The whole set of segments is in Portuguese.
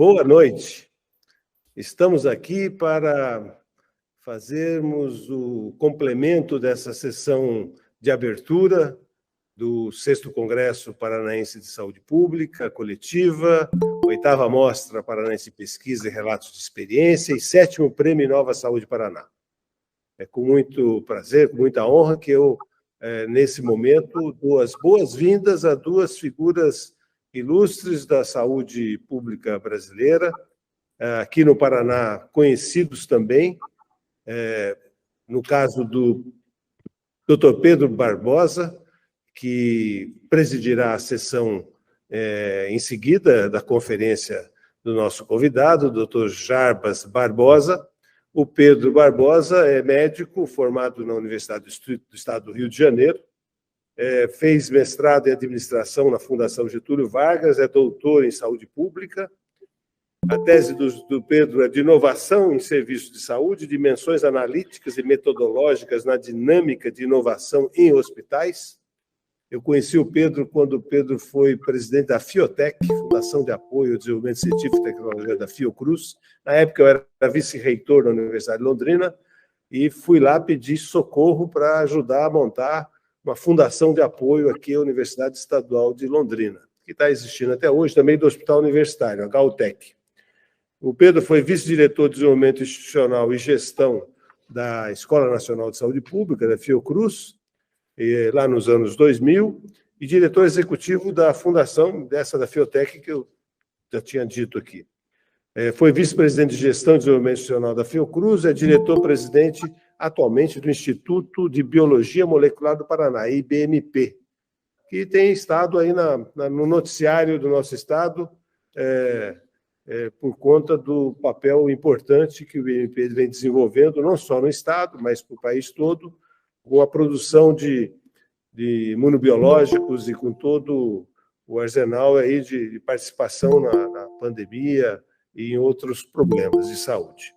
Boa noite. Estamos aqui para fazermos o complemento dessa sessão de abertura do 6º Congresso Paranaense de Saúde Pública Coletiva, 8ª Mostra Paranaense de Pesquisa e Relatos de Experiência e 7º Prêmio Nova Saúde Paraná. É com muito prazer, com muita honra que eu, nesse momento, dou as boas-vindas a duas figuras ilustres da saúde pública brasileira, aqui no Paraná, conhecidos também, no caso do Dr. Pedro Barbosa, que presidirá a sessão em seguida da conferência do nosso convidado, Dr. Jarbas Barbosa. O Pedro Barbosa é médico formado na Universidade do Estado do Rio de Janeiro, fez mestrado em administração na Fundação Getúlio Vargas, é doutor em saúde pública. A tese do Pedro é de inovação em serviços de saúde, dimensões analíticas e metodológicas na dinâmica de inovação em hospitais. Eu conheci o Pedro quando o Pedro foi presidente da Fiotec, Fundação de Apoio ao Desenvolvimento Científico e Tecnologia da Fiocruz. Na época eu era vice-reitor da Universidade de Londrina e fui lá pedir socorro para ajudar a montar uma fundação de apoio aqui à Universidade Estadual de Londrina, que está existindo até hoje, também do Hospital Universitário, a HUTEC. O Pedro foi vice-diretor de Desenvolvimento Institucional e Gestão da Escola Nacional de Saúde Pública, da Fiocruz, lá nos anos 2000, e diretor executivo da fundação dessa da Fiotec, que eu já tinha dito aqui. Foi vice-presidente de Gestão e Desenvolvimento Institucional da Fiocruz, é diretor-presidente atualmente do Instituto de Biologia Molecular do Paraná, IBMP, que tem estado aí no noticiário do nosso estado por conta do papel importante que o IBMP vem desenvolvendo, não só no estado, mas para o país todo, com a produção de imunobiológicos e com todo o arsenal aí de participação na pandemia e em outros problemas de saúde.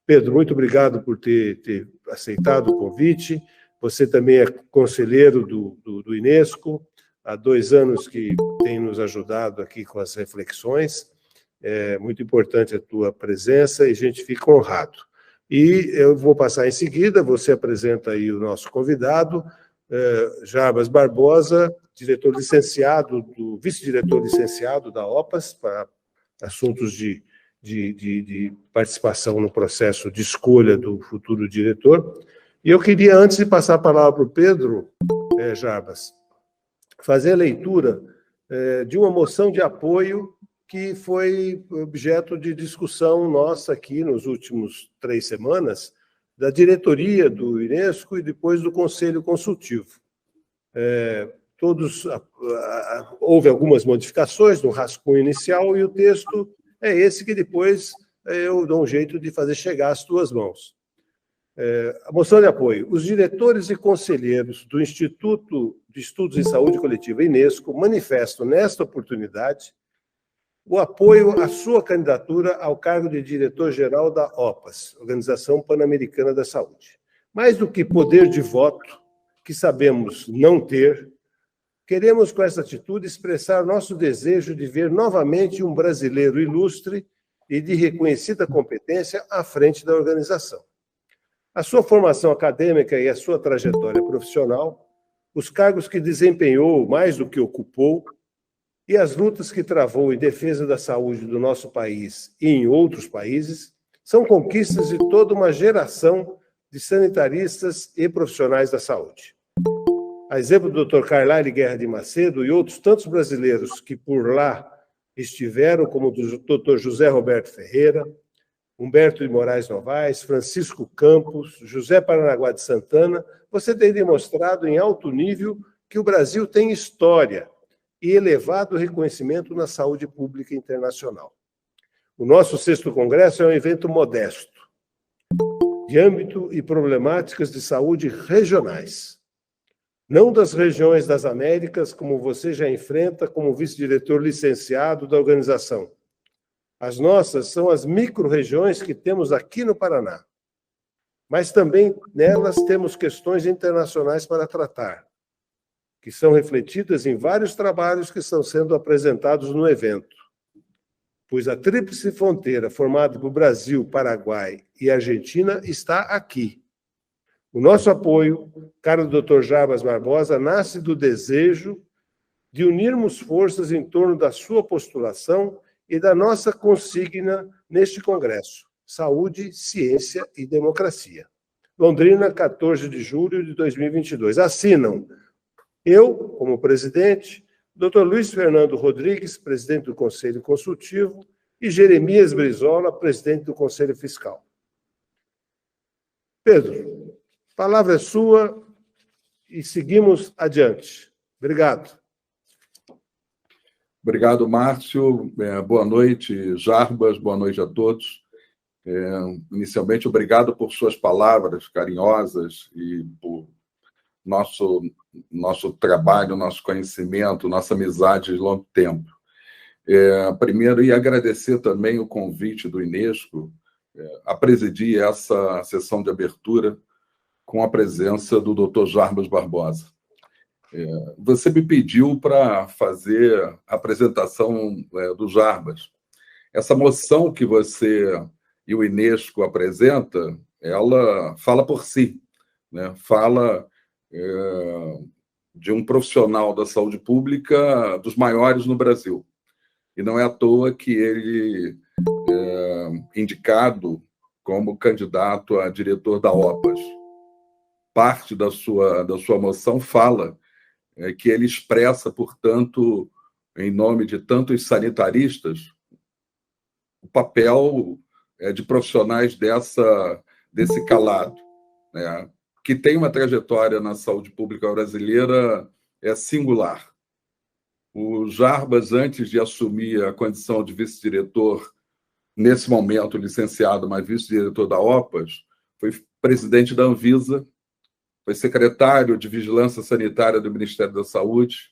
Pedro, muito obrigado por ter aceitado o convite. Você também é conselheiro do Inesco, há 2 anos que tem nos ajudado aqui com as reflexões. É muito importante a tua presença e a gente fica honrado. E eu vou passar em seguida, você apresenta aí o nosso convidado, Jarbas Barbosa, diretor licenciado, vice-diretor licenciado da OPAS, para assuntos de participação no processo de escolha do futuro diretor. E eu queria, antes de passar a palavra para o Pedro, Jarbas, fazer a leitura de uma moção de apoio que foi objeto de discussão nossa aqui nos últimos 3 semanas, da diretoria do Inesco e depois do Conselho Consultivo. Houve algumas modificações no rascunho inicial e o texto é esse que depois eu dou um jeito de fazer chegar às tuas mãos. A moção de apoio. Os diretores e conselheiros do Instituto de Estudos em Saúde Coletiva, Inesco, manifestam nesta oportunidade o apoio à sua candidatura ao cargo de diretor-geral da OPAS, Organização Pan-Americana da Saúde. Mais do que poder de voto, que sabemos não ter, queremos, com essa atitude, expressar nosso desejo de ver novamente um brasileiro ilustre e de reconhecida competência à frente da organização. A sua formação acadêmica e a sua trajetória profissional, os cargos que desempenhou mais do que ocupou, e as lutas que travou em defesa da saúde do nosso país e em outros países são conquistas de toda uma geração de sanitaristas e profissionais da saúde. A exemplo do Dr. Carlyle Guerra de Macedo e outros tantos brasileiros que por lá estiveram, como o Dr. José Roberto Ferreira, Humberto de Moraes Novaes, Francisco Campos, José Paranaguá de Santana, você tem demonstrado em alto nível que o Brasil tem história e elevado reconhecimento na saúde pública internacional. O nosso 6º Congresso é um evento modesto, de âmbito e problemáticas de saúde regionais. Não das regiões das Américas, como você já enfrenta como vice-diretor licenciado da organização. As nossas são as micro-regiões que temos aqui no Paraná. Mas também nelas temos questões internacionais para tratar, que são refletidas em vários trabalhos que estão sendo apresentados no evento. pois a tríplice fronteira formada por Brasil, Paraguai e Argentina está aqui. O nosso apoio, caro Dr. Jarbas Barbosa, nasce do desejo de unirmos forças em torno da sua postulação e da nossa consigna neste Congresso: saúde, ciência e democracia. Londrina, 14 de julho de 2022. Assinam eu, como presidente, Dr. Luiz Fernando Rodrigues, presidente do Conselho Consultivo, e Jeremias Brizola, presidente do Conselho Fiscal. Pedro, a palavra é sua e seguimos adiante. Obrigado. Obrigado, Márcio. Boa noite, Jarbas. Boa noite a todos. Inicialmente, obrigado por suas palavras carinhosas e por nosso trabalho, nosso conhecimento, nossa amizade de longo tempo. Primeiro, ia agradecer também o convite do Inesco a presidir essa sessão de abertura com a presença do Dr. Jarbas Barbosa. Você me pediu para fazer a apresentação do Jarbas. Essa moção que você e o Inesco apresenta, ela fala por si, né? Fala de um profissional da saúde pública dos maiores no Brasil. E não é à toa que ele é indicado como candidato a diretor da OPAS. Parte da sua moção fala que ele expressa, portanto, em nome de tantos sanitaristas, o papel de profissionais desse calado, né, que tem uma trajetória na saúde pública brasileira singular. O Jarbas, antes de assumir a condição de vice-diretor, nesse momento licenciado, mas vice-diretor da OPAS, foi presidente da Anvisa, foi secretário de Vigilância Sanitária do Ministério da Saúde,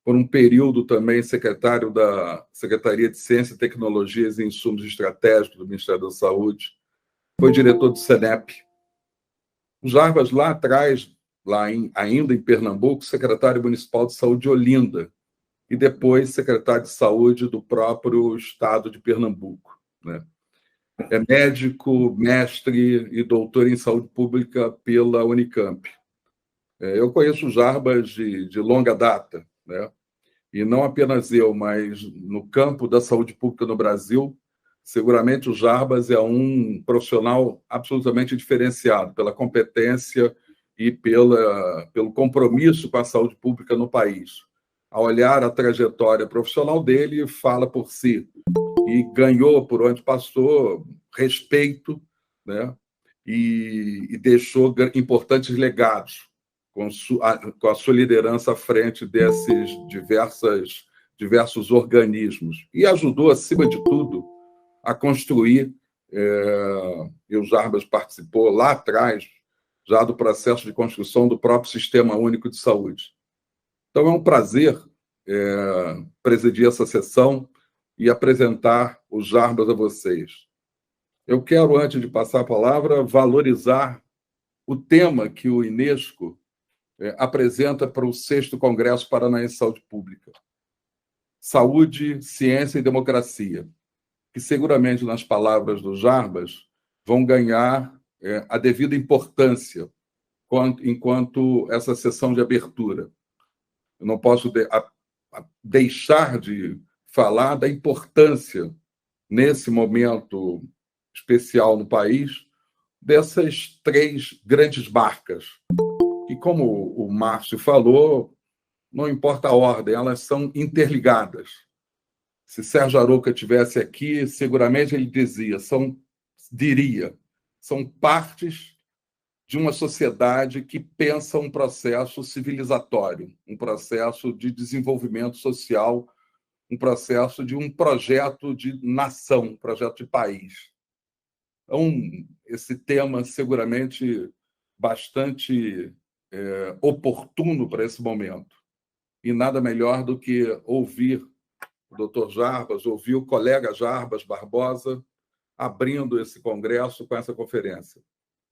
por um período também secretário da Secretaria de Ciência, Tecnologias e Insumos Estratégicos do Ministério da Saúde, foi diretor do SENEP. O Jarbas, lá atrás, ainda em Pernambuco, secretário municipal de saúde de Olinda, e depois secretário de saúde do próprio estado de Pernambuco, né? É médico, mestre e doutor em saúde pública pela Unicamp. Eu conheço o Jarbas de longa data, né? E não apenas eu, mas no campo da saúde pública no Brasil, seguramente o Jarbas é um profissional absolutamente diferenciado pela competência e pelo compromisso com a saúde pública no país. Ao olhar a trajetória profissional dele, fala por si. E ganhou, por onde passou, respeito, né? E deixou importantes legados com a sua liderança à frente desses diversos organismos. E ajudou, acima de tudo, a construir, e o Jarbas participou lá atrás, já do processo de construção do próprio Sistema Único de Saúde. Então, é um prazer presidir essa sessão e apresentar o Jarbas a vocês. Eu quero, antes de passar a palavra, valorizar o tema que o Inesco apresenta para o 6º Congresso Paranaense de Saúde Pública. Saúde, ciência e democracia, que seguramente, nas palavras do Jarbas, vão ganhar a devida importância enquanto essa sessão de abertura. Eu não posso deixar de falar da importância, nesse momento especial no país, dessas 3 grandes marcas. E como o Márcio falou, não importa a ordem, elas são interligadas. Se Sérgio Arouca estivesse aqui, seguramente ele diria, são partes de uma sociedade que pensa um processo civilizatório, um processo de desenvolvimento social, um processo de um projeto de nação, um projeto de país. Então, esse tema seguramente bastante oportuno para esse momento. E nada melhor do que ouvir o Dr. Jarbas, ouvir o colega Jarbas Barbosa abrindo esse congresso com essa conferência.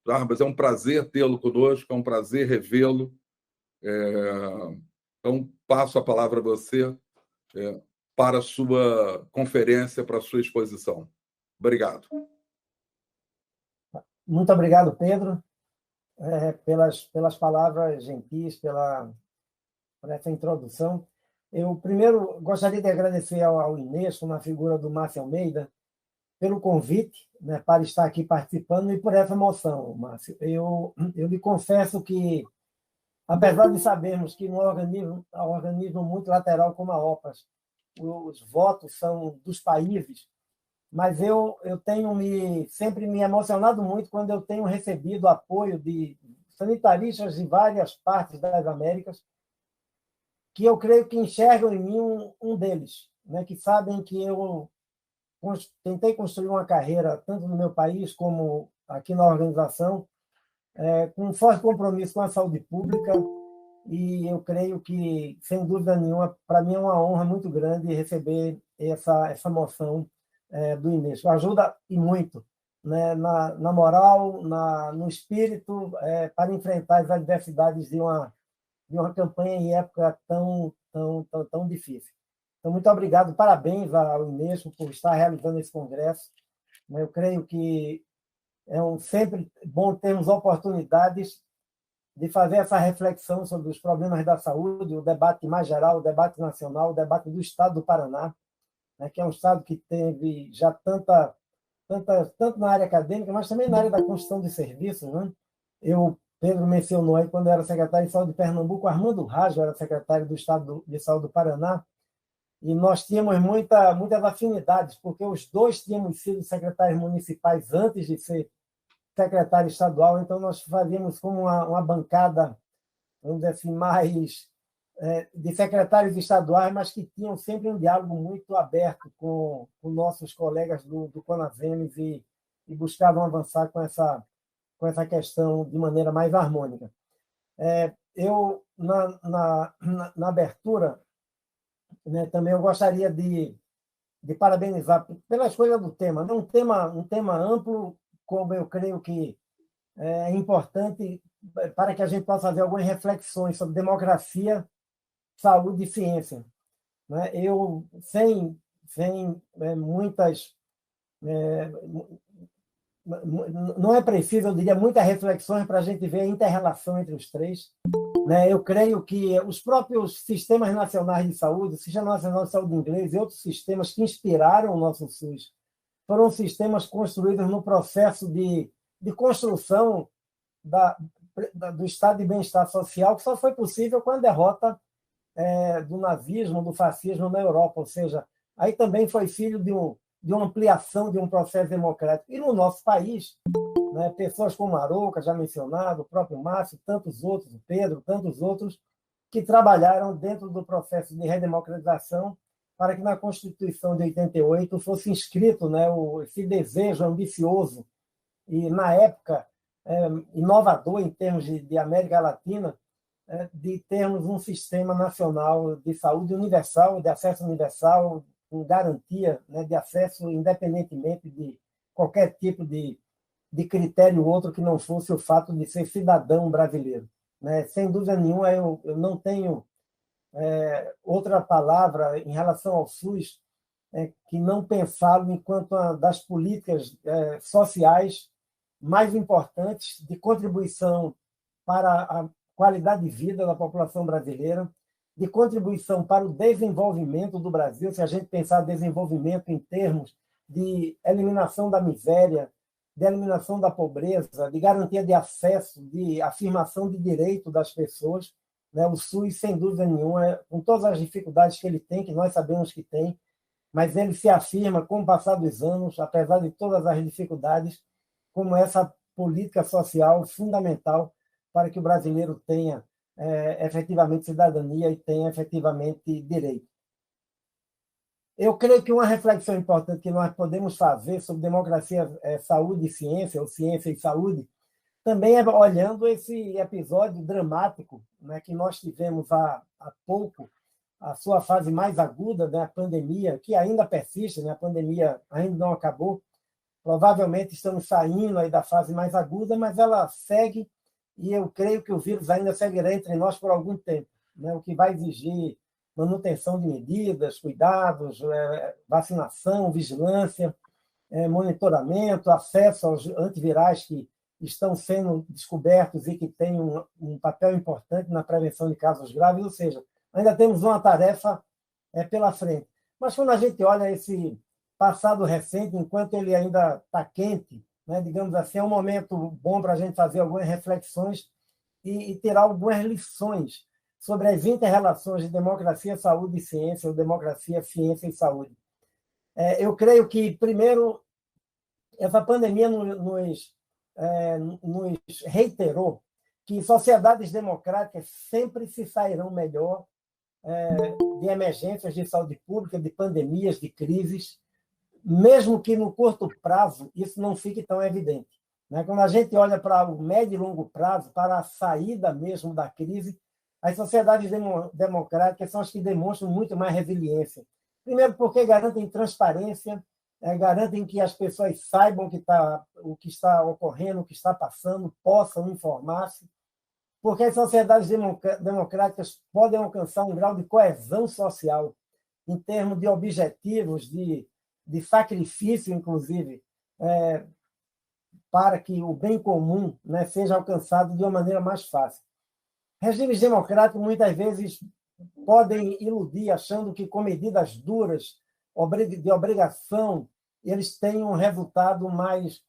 Jarbas, é um prazer tê-lo conosco, é um prazer revê-lo. Então, passo a palavra a você para a sua conferência, para a sua exposição. Obrigado. Muito obrigado, Pedro, pelas palavras gentis, por essa introdução. Eu, primeiro, gostaria de agradecer ao Inesco, na figura do Márcio Almeida, pelo convite, né, para estar aqui participando e por essa moção, Márcio. Eu lhe confesso que, apesar de sabermos que no organismo multilateral como a OPAS, os votos são dos países, mas eu tenho sempre me emocionado muito quando eu tenho recebido apoio de sanitaristas de várias partes das Américas, que eu creio que enxergam em mim um deles, né, que sabem que eu tentei construir uma carreira, tanto no meu país como aqui na organização, com um forte compromisso com a saúde pública, e eu creio que, sem dúvida nenhuma, para mim é uma honra muito grande receber essa moção do Inesco. Ajuda e muito, né, na moral, no espírito, para enfrentar as adversidades de uma campanha em época tão difícil. Então, muito obrigado, parabéns ao Inesco por estar realizando esse congresso. Eu creio que sempre bom termos oportunidades de fazer essa reflexão sobre os problemas da saúde, o debate mais geral, o debate nacional, o debate do Estado do Paraná, né, que é um Estado que teve já tanto na área acadêmica, mas também na área da construção de serviços. Né? Pedro mencionou aí, quando eu era secretário de saúde de Pernambuco, Armando Rajo era secretário do Estado de Saúde do Paraná, e nós tínhamos muitas afinidades, porque os dois tínhamos sido secretários municipais antes de ser secretário estadual, então nós fazíamos como uma bancada, vamos dizer assim, mais de secretários estaduais, mas que tinham sempre um diálogo muito aberto com nossos colegas do CONAVEMES e buscavam avançar com essa questão de maneira mais harmônica. Eu, na abertura, né, também eu gostaria de parabenizar pela escolha do tema, né? Um tema amplo, como eu creio que é importante para que a gente possa fazer algumas reflexões sobre democracia, saúde e ciência. Né? Eu, sem muitas... não é preciso, eu diria, muitas reflexões para a gente ver a inter-relação entre os três. Né? Eu creio que os próprios sistemas nacionais de saúde, o Sistema Nacional de Saúde Inglês e outros sistemas que inspiraram o nosso SUS, foram sistemas construídos no processo de construção do estado de bem-estar social, que só foi possível com a derrota do nazismo, do fascismo na Europa. Ou seja, aí também foi filho de uma ampliação de um processo democrático. E no nosso país, né, pessoas como Arouca, já mencionado, o próprio Márcio, tantos outros, o Pedro, tantos outros, que trabalharam dentro do processo de redemocratização para que na Constituição de 88 fosse inscrito, né, esse desejo ambicioso e, na época, inovador em termos de América Latina, de termos um sistema nacional de saúde universal, de acesso universal, com garantia, né, de acesso independentemente de qualquer tipo de critério outro que não fosse o fato de ser cidadão brasileiro. Né? Sem dúvida nenhuma, eu não tenho outra palavra em relação ao SUS que não pensá-lo enquanto uma das políticas sociais mais importantes de contribuição para a qualidade de vida da população brasileira, de contribuição para o desenvolvimento do Brasil, se a gente pensar desenvolvimento em termos de eliminação da miséria, de eliminação da pobreza, de garantia de acesso, de afirmação de direito das pessoas. Né? O SUS, sem dúvida nenhuma, com todas as dificuldades que ele tem, que nós sabemos que tem, mas ele se afirma, com o passar dos anos, apesar de todas as dificuldades, como essa política social fundamental para que o brasileiro tenha efetivamente cidadania e tenha efetivamente direito. Eu creio que uma reflexão importante que nós podemos fazer sobre democracia, saúde e ciência, ou ciência e saúde, também é olhando esse episódio dramático, né, que nós tivemos há pouco, a sua fase mais aguda, né, a pandemia, que ainda persiste, né, a pandemia ainda não acabou. Provavelmente estamos saindo aí da fase mais aguda, mas ela segue, e eu creio que o vírus ainda seguirá entre nós por algum tempo, né, o que vai exigir manutenção de medidas, cuidados, vacinação, vigilância, monitoramento, acesso aos antivirais que estão sendo descobertos e que têm um papel importante na prevenção de casos graves, ou seja, ainda temos uma tarefa pela frente. Mas quando a gente olha esse passado recente, enquanto ele ainda está quente, né, digamos assim, é um momento bom para a gente fazer algumas reflexões e tirar algumas lições sobre as inter-relações de democracia, saúde e ciência, ou democracia, ciência e saúde. Eu creio que, primeiro, essa pandemia nos reiterou que sociedades democráticas sempre se sairão melhor de emergências de saúde pública, de pandemias, de crises, mesmo que no curto prazo isso não fique tão evidente. Quando a gente olha para o médio e longo prazo, para a saída mesmo da crise, as sociedades democráticas são as que demonstram muito mais resiliência. Primeiro, porque garantem transparência, garantem que as pessoas saibam o que está ocorrendo, o que está passando, possam informar-se, porque as sociedades democráticas podem alcançar um grau de coesão social, em termos de objetivos, de sacrifício, inclusive, para que o bem comum, né, seja alcançado de uma maneira mais fácil. Regimes democráticos, muitas vezes, podem iludir, achando que, com medidas duras, de obrigação, eles têm um resultado mais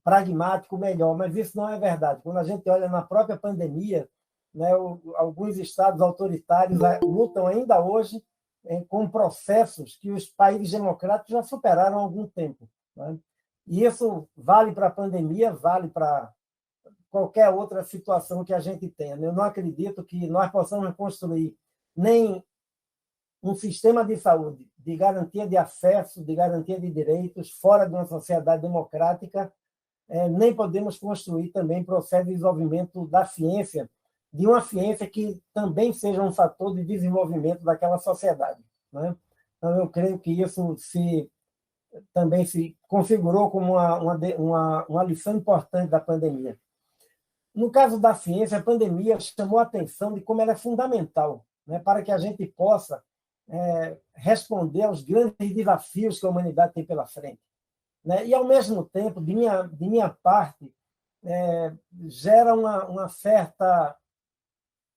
pragmático, melhor, mas isso não é verdade. Quando a gente olha na própria pandemia, né, alguns estados autoritários lutam ainda hoje com processos que os países democráticos já superaram há algum tempo. Né? E isso vale para a pandemia, vale para qualquer outra situação que a gente tenha. Eu não acredito que nós possamos construir nem um sistema de saúde de garantia de acesso, de garantia de direitos, fora de uma sociedade democrática, nem podemos construir também processo de desenvolvimento da ciência, de uma ciência que também seja um fator de desenvolvimento daquela sociedade. Né? Então, eu creio que isso também se configurou como uma lição importante da pandemia. No caso da ciência, a pandemia chamou a atenção de como ela é fundamental, né, para que a gente possa responder aos grandes desafios que a humanidade tem pela frente. Né? E, ao mesmo tempo, de minha parte, gera uma certa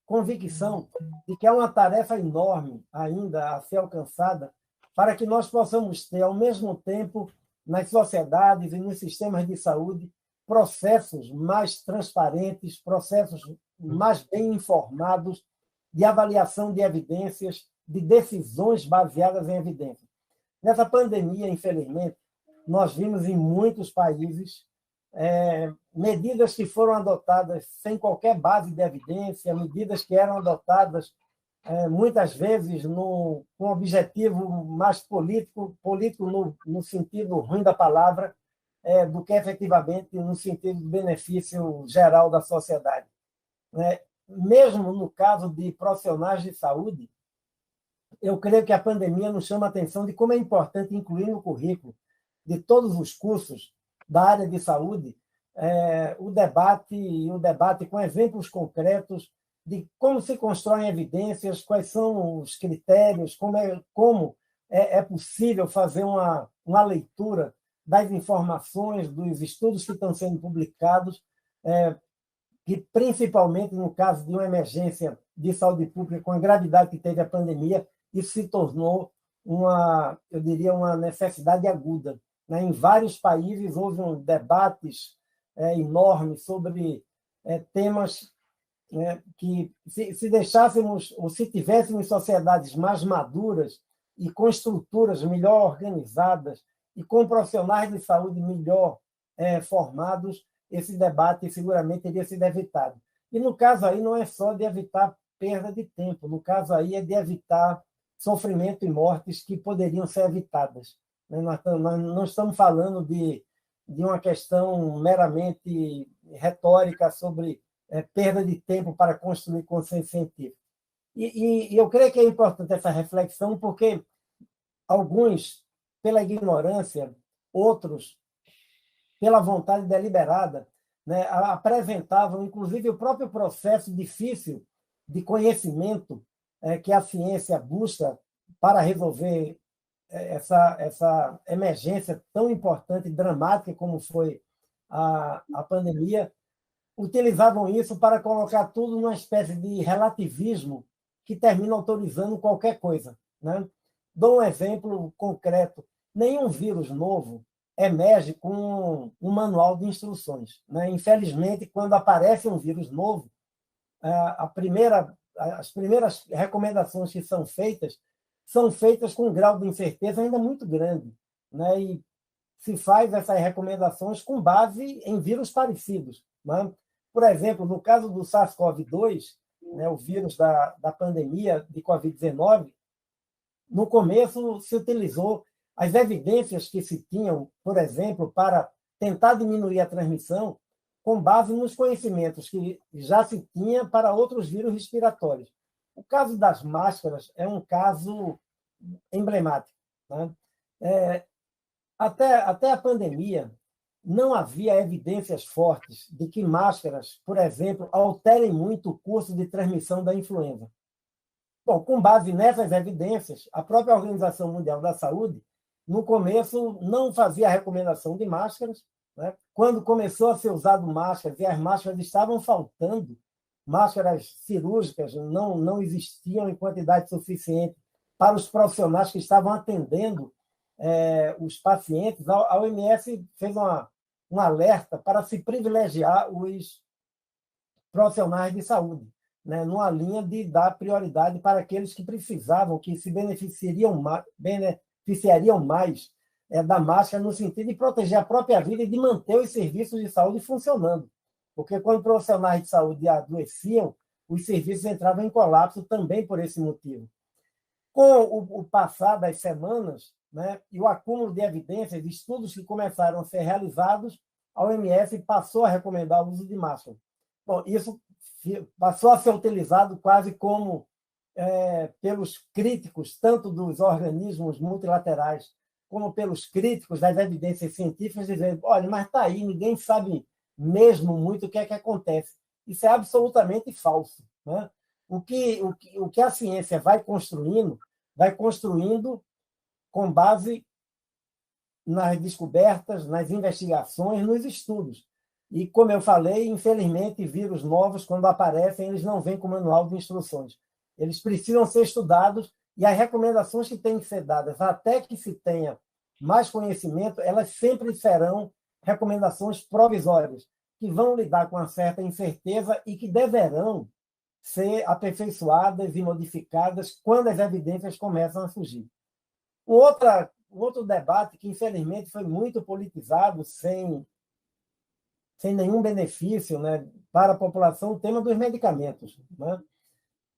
convicção de que há uma tarefa enorme ainda a ser alcançada para que nós possamos ter, ao mesmo tempo, nas sociedades e nos sistemas de saúde, processos mais transparentes, processos mais bem informados de avaliação de evidências, de decisões baseadas em evidências. Nessa pandemia, infelizmente, nós vimos em muitos países medidas que foram adotadas sem qualquer base de evidência, medidas que eram adotadas muitas vezes com um objetivo mais político no sentido ruim da palavra, do que efetivamente no sentido do benefício geral da sociedade. Mesmo no caso de profissionais de saúde, eu creio que a pandemia nos chama a atenção de como é importante incluir no currículo de todos os cursos da área de saúde o debate com exemplos concretos de como se constroem evidências, quais são os critérios, como é possível fazer uma leitura das informações, dos estudos que estão sendo publicados, que, principalmente no caso de uma emergência de saúde pública, com a gravidade que teve a pandemia, isso se tornou eu diria, uma necessidade aguda. Né? Em vários países houve debates enormes sobre temas que, se deixássemos, ou se tivéssemos sociedades mais maduras e com estruturas melhor organizadas e com profissionais de saúde melhor formados, esse debate seguramente teria sido evitado. E, no caso aí, não é só de evitar perda de tempo, no caso aí é de evitar sofrimento e mortes que poderiam ser evitadas. Nós não estamos falando de uma questão meramente retórica sobre perda de tempo para construir consciência científica. E eu creio que é importante essa reflexão, porque alguns, pela ignorância, outros, pela vontade deliberada, né, apresentavam, inclusive, o próprio processo difícil de conhecimento que a ciência busca para resolver essa emergência tão importante e dramática como foi a pandemia, utilizavam isso para colocar tudo numa espécie de relativismo que termina autorizando qualquer coisa, né? Dou um exemplo concreto. Nenhum vírus novo emerge com um manual de instruções, né? Infelizmente, quando aparece um vírus novo, as primeiras recomendações que são feitas com um grau de incerteza ainda muito grande, né? E se faz essas recomendações com base em vírus parecidos, né? Por exemplo, no caso do SARS-CoV-2, né, o vírus da pandemia de Covid-19, no começo se utilizou as evidências que se tinham, por exemplo, para tentar diminuir a transmissão, com base nos conhecimentos que já se tinha para outros vírus respiratórios. O caso das máscaras é um caso emblemático, né? Até a pandemia, não havia evidências fortes de que máscaras, por exemplo, alterem muito o curso de transmissão da influenza. Bom, com base nessas evidências, a própria Organização Mundial da Saúde, no começo, não fazia a recomendação de máscaras, né? Quando começou a ser usado máscaras, e as máscaras estavam faltando, máscaras cirúrgicas não existiam em quantidade suficiente para os profissionais que estavam atendendo os pacientes, a OMS fez um alerta para se privilegiar os profissionais de saúde, né, numa linha de dar prioridade para aqueles que precisavam, que se beneficiariam mais da máscara, no sentido de proteger a própria vida e de manter os serviços de saúde funcionando. Porque quando profissionais de saúde adoeciam, os serviços entravam em colapso também por esse motivo. Com o passar das semanas, né, e o acúmulo de evidências, de estudos que começaram a ser realizados, a OMS passou a recomendar o uso de máscara. Bom, isso passou a ser utilizado quase como pelos críticos, tanto dos organismos multilaterais, como pelos críticos das evidências científicas, dizendo, olha, mas está aí, ninguém sabe mesmo muito o que é que acontece. Isso é absolutamente falso, né? O que a ciência vai construindo com base nas descobertas, nas investigações, nos estudos. E, como eu falei, infelizmente, vírus novos, quando aparecem, eles não vêm com manual de instruções. Eles precisam ser estudados e as recomendações que têm que ser dadas, até que se tenha mais conhecimento, elas sempre serão recomendações provisórias, que vão lidar com uma certa incerteza e que deverão ser aperfeiçoadas e modificadas quando as evidências começam a surgir. Um outro debate que, infelizmente, foi muito politizado, sem nenhum benefício, né, para a população, o tema dos medicamentos, né?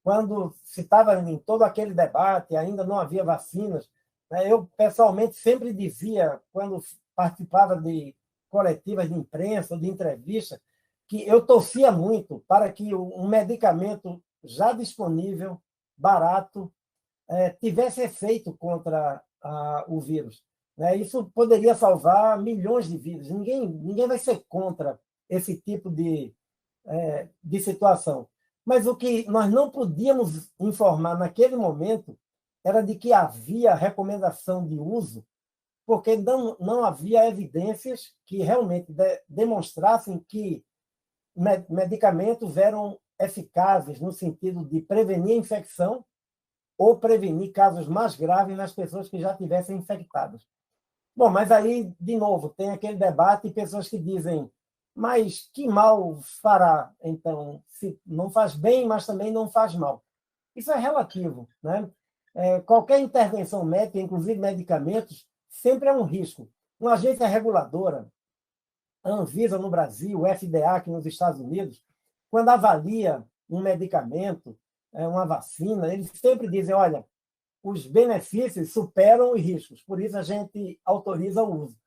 Quando se estava em todo aquele debate, ainda não havia vacinas, né, eu, pessoalmente, sempre dizia, quando participava de coletivas de imprensa, de entrevistas, que eu torcia muito para que um medicamento já disponível, barato, tivesse efeito contra o vírus, né? Isso poderia salvar milhões de vidas. Ninguém vai ser contra esse tipo de situação. Mas o que nós não podíamos informar naquele momento era de que havia recomendação de uso, porque não havia evidências que realmente demonstrassem que medicamentos eram eficazes no sentido de prevenir a infecção ou prevenir casos mais graves nas pessoas que já tivessem infectadas. Bom, mas aí, de novo, tem aquele debate e pessoas que dizem, mas que mal fará, então? Se não faz bem, mas também não faz mal. Isso é relativo, né? Qualquer intervenção médica, inclusive medicamentos, sempre é um risco. Uma agência reguladora, a Anvisa no Brasil, o FDA aqui nos Estados Unidos, quando avalia um medicamento, uma vacina, eles sempre dizem, olha, os benefícios superam os riscos, por isso a gente autoriza o uso,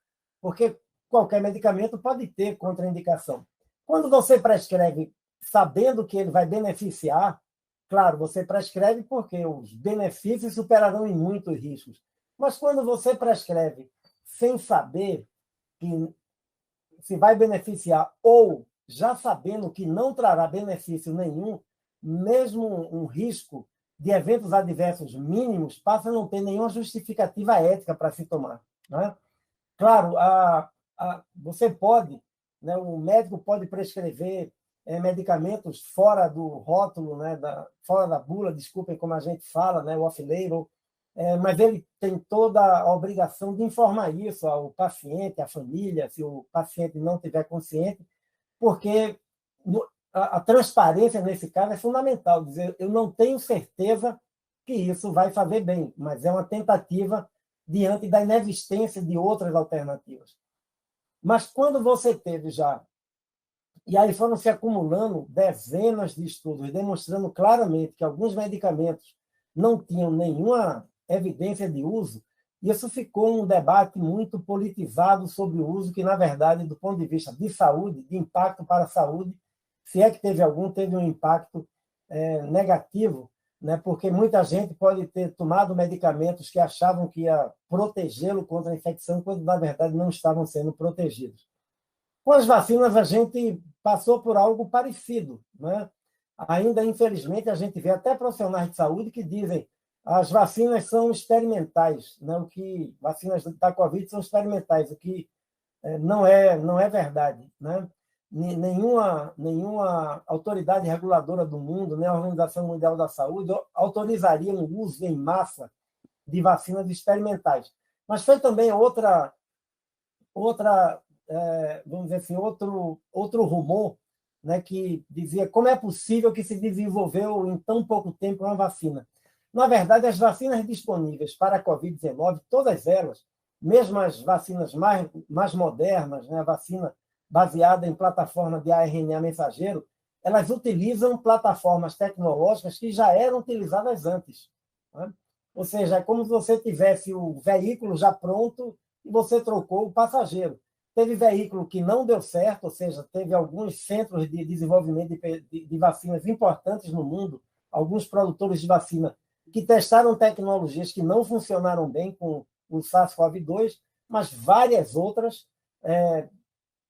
porque qualquer medicamento pode ter contraindicação. Quando você prescreve sabendo que ele vai beneficiar, claro, você prescreve porque os benefícios superarão em muito os riscos, mas quando você prescreve sem saber que se vai beneficiar ou já sabendo que não trará benefício nenhum, mesmo um risco de eventos adversos mínimos passa a não ter nenhuma justificativa ética para se tomar. Né? Claro, você pode, né, o médico pode prescrever medicamentos fora do rótulo, né, fora da bula, desculpem como a gente fala, né, o off-label, mas ele tem toda a obrigação de informar isso ao paciente, à família, se o paciente não estiver consciente, porque a transparência, nesse caso, é fundamental. Dizer, eu não tenho certeza que isso vai fazer bem, mas é uma tentativa diante da inexistência de outras alternativas. Mas quando você teve já, e aí foram se acumulando dezenas de estudos demonstrando claramente que alguns medicamentos não tinham nenhuma evidência de uso, isso ficou um debate muito politizado sobre o uso que, na verdade, do ponto de vista de saúde, de impacto para a saúde, se é que teve algum, teve um impacto negativo, né? Porque muita gente pode ter tomado medicamentos que achavam que ia protegê-lo contra a infecção, quando, na verdade, não estavam sendo protegidos. Com as vacinas, a gente passou por algo parecido. Né? Ainda, infelizmente, a gente vê até profissionais de saúde que dizem as vacinas são experimentais, né? Vacinas da Covid são experimentais, o que não é verdade. Né? Nenhuma autoridade reguladora do mundo, nem a Organização Mundial da Saúde, autorizaria o uso em massa de vacinas experimentais. Mas foi também outra vamos dizer assim, outro rumor, né, que dizia como é possível que se desenvolveu em tão pouco tempo uma vacina. Na verdade, as vacinas disponíveis para a Covid-19, todas elas, mesmo as vacinas mais modernas, né, a vacina baseada em plataforma de ARNA mensageiro, elas utilizam plataformas tecnológicas que já eram utilizadas antes. Né? Ou seja, é como se você tivesse o veículo já pronto e você trocou o passageiro. Teve veículo que não deu certo, ou seja, teve alguns centros de desenvolvimento de vacinas importantes no mundo, alguns produtores de vacina que testaram tecnologias que não funcionaram bem com o SARS-CoV-2, mas várias outras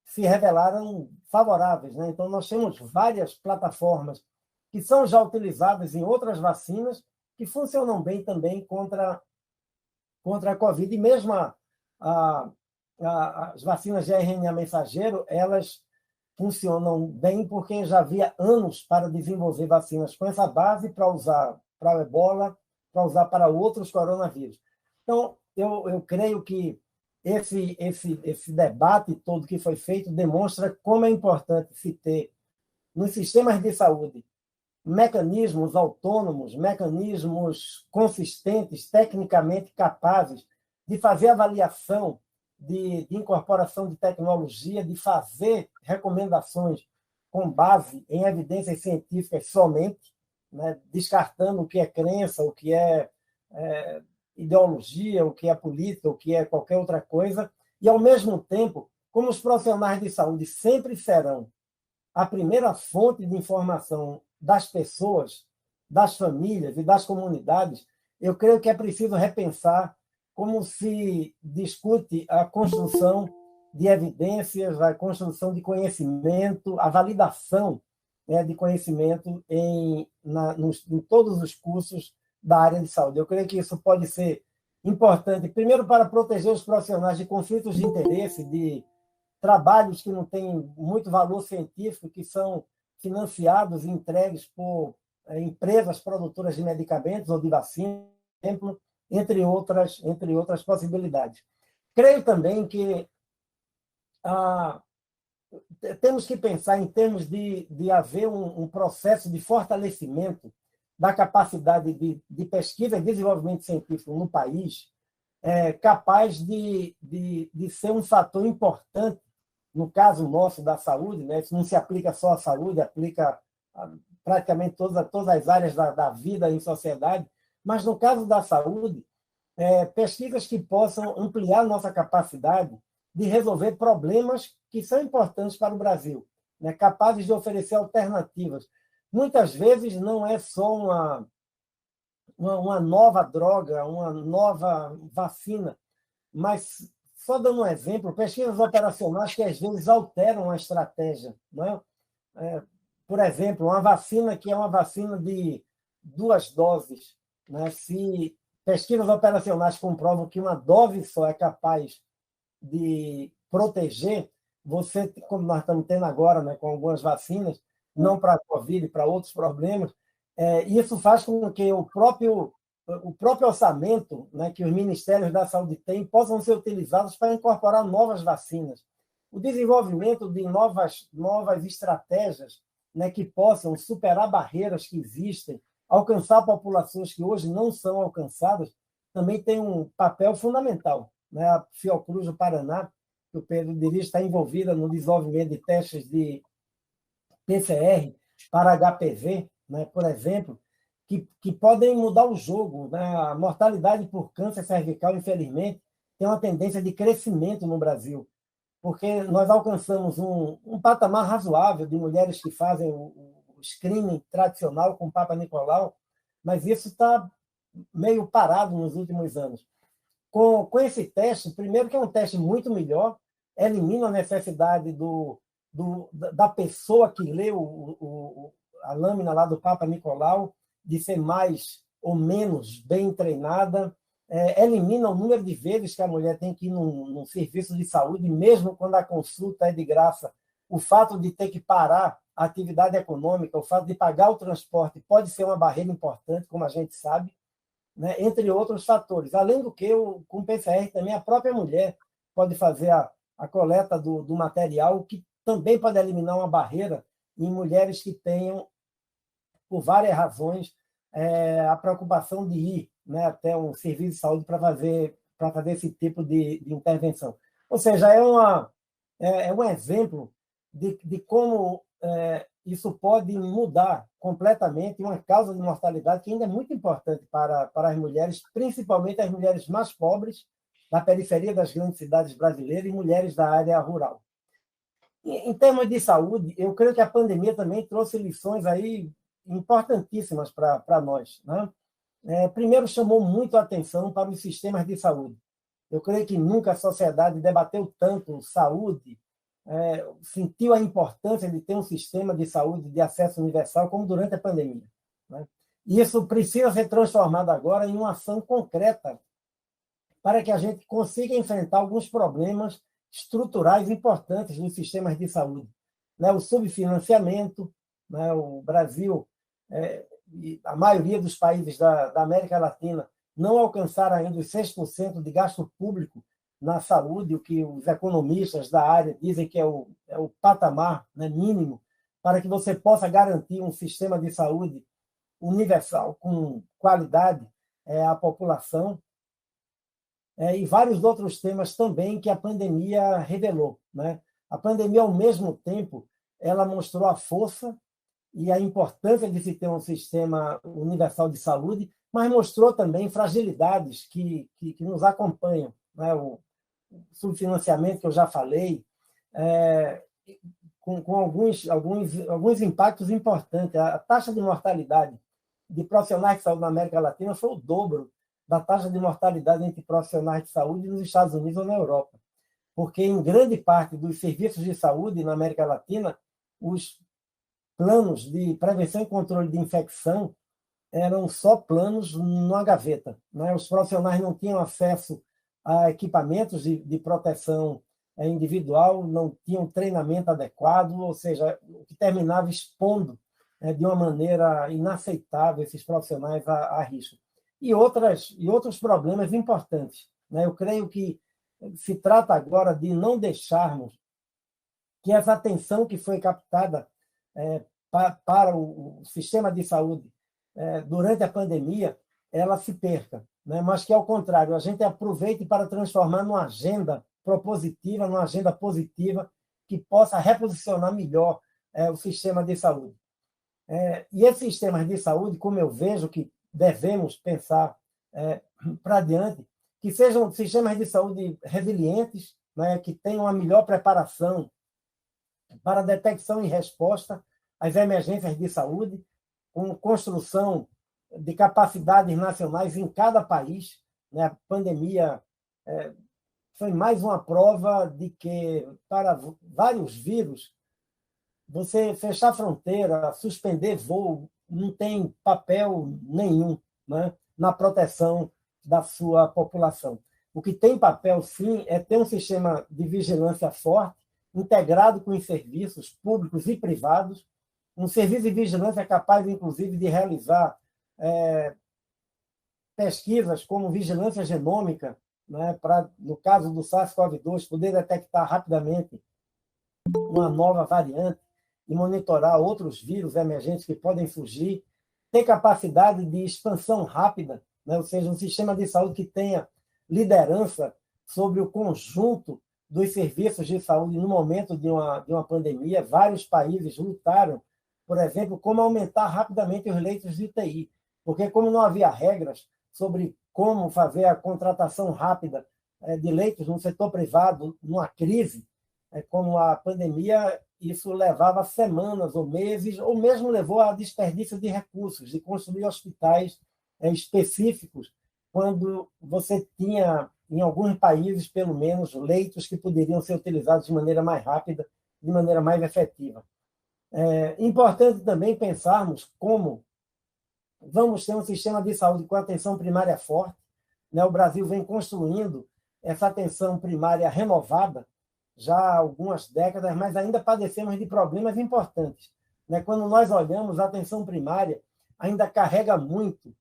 se revelaram favoráveis. Né? Então, nós temos várias plataformas que são já utilizadas em outras vacinas que funcionam bem também contra a Covid. E mesmo as vacinas de RNA mensageiro, elas funcionam bem porque já havia anos para desenvolver vacinas com essa base para usar para o ebola, para usar para outros coronavírus. Então, eu creio que esse debate todo que foi feito demonstra como é importante se ter, nos sistemas de saúde, mecanismos autônomos, mecanismos consistentes, tecnicamente capazes de fazer avaliação de incorporação de tecnologia, de fazer recomendações com base em evidências científicas somente, né, descartando o que é crença, o que é ideologia, o que é política, o que é qualquer outra coisa, e, ao mesmo tempo, como os profissionais de saúde sempre serão a primeira fonte de informação das pessoas, das famílias e das comunidades, eu creio que é preciso repensar como se discute a construção de evidências, a construção de conhecimento, a validação de conhecimento em todos os cursos da área de saúde. Eu creio que isso pode ser importante, primeiro, para proteger os profissionais de conflitos de interesse, de trabalhos que não têm muito valor científico, que são financiados e entregues por empresas produtoras de medicamentos ou de vacina, entre outras possibilidades. Creio também que temos que pensar em termos de haver um processo de fortalecimento da capacidade de pesquisa e desenvolvimento científico no país, capaz de ser um fator importante, no caso nosso da saúde, né? Isso não se aplica só à saúde, aplica a praticamente todas as áreas da vida em sociedade, mas no caso da saúde, pesquisas que possam ampliar nossa capacidade de resolver problemas que são importantes para o Brasil, né? Capazes de oferecer alternativas. Muitas vezes não é só uma nova droga, uma nova vacina, mas, só dando um exemplo, pesquisas operacionais que às vezes alteram a estratégia. Não é? Por exemplo, uma vacina que é uma vacina 2 doses, né? Se pesquisas operacionais comprovam que uma dose só é capaz de proteger você, como nós estamos tendo agora, né, com algumas vacinas, não para a Covid, para outros problemas, isso faz com que o próprio orçamento, né, que os ministérios da saúde têm possam ser utilizados para incorporar novas vacinas. O desenvolvimento de novas estratégias, né, que possam superar barreiras que existem, alcançar populações que hoje não são alcançadas, também tem um papel fundamental. Né? A Fiocruz do Paraná, que o Pedro dirige, está envolvida no desenvolvimento de testes de PCR para HPV, né, por exemplo, que podem mudar o jogo. Né? A mortalidade por câncer cervical, infelizmente, tem uma tendência de crescimento no Brasil, porque nós alcançamos um patamar razoável de mulheres que fazem o screening tradicional com Papa Nicolau, mas isso está meio parado nos últimos anos. Com esse teste, primeiro que é um teste muito melhor, elimina a necessidade da pessoa que lê a lâmina lá do Papa Nicolau, de ser mais ou menos bem treinada, elimina o número de vezes que a mulher tem que ir num serviço de saúde, mesmo quando a consulta é de graça. O fato de ter que parar a atividade econômica, o fato de pagar o transporte pode ser uma barreira importante, como a gente sabe, né? Entre outros fatores. Além do que, com o PCR também, a própria mulher pode fazer a coleta do material, que também pode eliminar uma barreira em mulheres que tenham, por várias razões, a preocupação de ir, né, até um serviço de saúde para fazer esse tipo de intervenção. Ou seja, é um exemplo de como isso pode mudar completamente uma causa de mortalidade que ainda é muito importante para as mulheres, principalmente as mulheres mais pobres, da periferia das grandes cidades brasileiras e mulheres da área rural. Em termos de saúde, eu creio que a pandemia também trouxe lições aí importantíssimas para nós. Né? Primeiro, chamou muito a atenção para os sistemas de saúde. Eu creio que nunca a sociedade debateu tanto saúde, sentiu a importância de ter um sistema de saúde de acesso universal como durante a pandemia. Né? E isso precisa ser transformado agora em uma ação concreta para que a gente consiga enfrentar alguns problemas estruturais importantes nos sistemas de saúde. Né? O subfinanciamento, né? O Brasil e a maioria dos países da América Latina não alcançaram ainda os 6% de gasto público na saúde, o que os economistas da área dizem que é o patamar, né, mínimo para que você possa garantir um sistema de saúde universal, com qualidade à população. E vários outros temas também que a pandemia revelou. Né? A pandemia, ao mesmo tempo, ela mostrou a força e a importância de se ter um sistema universal de saúde, mas mostrou também fragilidades que nos acompanham. Né? O subfinanciamento, que eu já falei, com alguns impactos importantes. A taxa de mortalidade de profissionais de saúde na América Latina foi o dobro da taxa de mortalidade entre profissionais de saúde nos Estados Unidos ou na Europa. Porque, em grande parte dos serviços de saúde na América Latina, os planos de prevenção e controle de infecção eram só planos numa gaveta. Né? Os profissionais não tinham acesso a equipamentos de proteção individual, não tinham treinamento adequado, ou seja, o que terminava expondo de uma maneira inaceitável esses profissionais a risco. E outros problemas importantes. Né? Eu creio que se trata agora de não deixarmos que essa atenção que foi captada para o sistema de saúde durante a pandemia, ela se perca, né? Mas que, ao contrário, a gente aproveite para transformar numa agenda propositiva, numa agenda positiva, que possa reposicionar melhor o sistema de saúde. E esses sistemas de saúde, como eu vejo que devemos pensar para adiante, que sejam sistemas de saúde resilientes, né, que tenham a melhor preparação para detecção e resposta às emergências de saúde, com construção de capacidades nacionais em cada país. Né? A pandemia foi mais uma prova de que, para vários vírus, você fechar a fronteira, suspender voo, não tem papel nenhum, né, na proteção da sua população. O que tem papel, sim, é ter um sistema de vigilância forte, integrado com os serviços públicos e privados, um serviço de vigilância capaz, inclusive, de realizar pesquisas como vigilância genômica, né, para, no caso do SARS-CoV-2, poder detectar rapidamente uma nova variante e monitorar outros vírus emergentes que podem surgir, ter capacidade de expansão rápida, né, ou seja, um sistema de saúde que tenha liderança sobre o conjunto dos serviços de saúde no momento de uma pandemia. Vários países lutaram, por exemplo, como aumentar rapidamente os leitos de UTI, porque como não havia regras sobre como fazer a contratação rápida de leitos no setor privado numa crise, como a pandemia, isso levava semanas ou meses, ou mesmo levou a desperdício de recursos, de construir hospitais específicos, quando você tinha, em alguns países, pelo menos, leitos que poderiam ser utilizados de maneira mais rápida, de maneira mais efetiva. É importante também pensarmos como vamos ter um sistema de saúde com atenção primária forte, né? O Brasil vem construindo essa atenção primária renovada já há algumas décadas, mas ainda padecemos de problemas importantes, né? Quando nós olhamos, a atenção primária ainda carrega muito